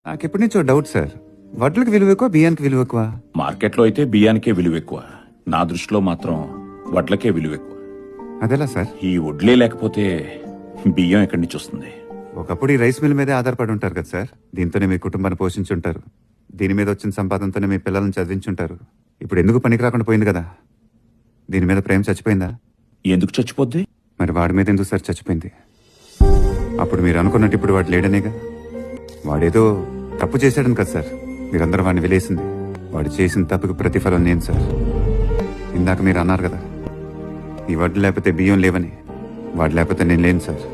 నాకు ఎప్పటి నుంచో డౌట్ సార్, వడ్లకు విలువ ఎక్కువ బియ్యానికి విలువ ఎక్కువ? మార్కెట్లో అయితే బియ్యానికే విలువ ఎక్కువ, నా దృష్టిలో మాత్రం వడ్లకే విలువ ఎక్కువ. అదెలా సార్? ఈ వడ్లే లేకపోతే బియ్యం ఎక్కడి నుంచి వస్తుంది? ఒకప్పుడు ఈ రైస్ మిల్ మీదే ఆధారపడి ఉంటారు కదా సార్. దీంతోనే మీ కుటుంబాన్ని పోషించుంటారు, దీని మీద వచ్చిన సంపాదనతోనే మీ పిల్లల్ని చదివించుంటారు. ఇప్పుడు ఎందుకు పనికి రాకుండా పోయింది కదా? దీని మీద ప్రేమ చచ్చిపోయిందా? ఎందుకు చచ్చిపోద్ది? మరి వాడి మీద ఎందుకు సార్ చచ్చిపోయింది? అప్పుడు మీరు అనుకున్నట్టు ఇప్పుడు వాడు లేడనేగా. వాడేదో తప్పు చేశాడని కదా సార్ మీరందరూ వాడిని వెలేసింది. వాడు చేసిన తప్పుకి ప్రతిఫలం నేను సార్. ఇందాక మీరు అన్నారు కదా, ఈ వడ్లు లేకపోతే బియ్యం లేవని. వాడు లేకపోతే నేను లేను సార్.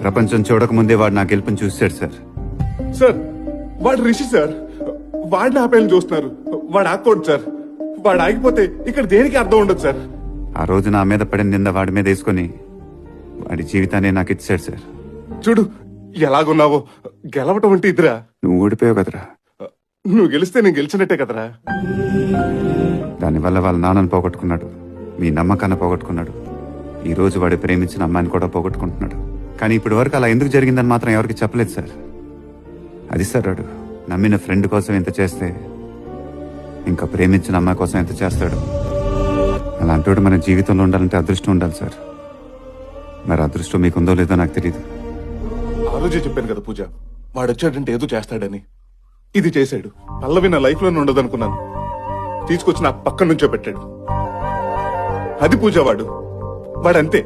ప్రపంచం చూడకముందే వాడు నా గెలుపుని చూశాడు సార్. సార్ వాడు రిషి సార్, వాడిని ఆపేయాలని చూస్తున్నారు. వాడు ఆగకూడదు సార్. వాడు ఆగిపోతే ఇక్కడ దేనికి అర్థం ఉండదు సార్. ఆ రోజు నా మీద పడిన నింద వాడి మీద వేసుకొని వాడి జీవితాన్ని నాకు ఇచ్చాడు సార్. చూడు ఎలాగున్నావో, గెలవటం అంటే ఇదిరా. నువ్వు ఓడిపోయావు కదరా. నువ్వు గెలిస్తే నేను గెలిచినట్టే కదరా. దానివల్ల వాళ్ళ నాన్నను పోగొట్టుకున్నాడు, మీ నమ్మకాన్ని పోగొట్టుకున్నాడు. ఈ రోజు వాడు ప్రేమించిన అమ్మాయిని కూడా పోగొట్టుకుంటున్నాడు. కానీ ఇప్పటి వరకు అలా ఎందుకు జరిగిందని మాత్రం ఎవరికి చెప్పలేదు సార్. అది సార్, వాడు నమ్మిన ఫ్రెండ్ కోసం ఎంత చేస్తే ఇంకా ప్రేమించిన అమ్మాయి కోసం ఎంత చేస్తాడు. అలాంటి మన జీవితంలో ఉండాలంటే అదృష్టం ఉండాలి సార్. మరి అదృష్టం మీకుందో లేదో నాకు తెలియదు. ఆ రోజే చెప్పాను కదా పూజ, వాడు వచ్చాడంటే ఏదో చేస్తాడని. ఇది చేశాడు. పల్లవి నా లైఫ్ లోనే ఉండదనుకున్నాను, తీసుకొచ్చి నా పక్కన నుంచో పెట్టాడు. అది పూజ వాడంతే.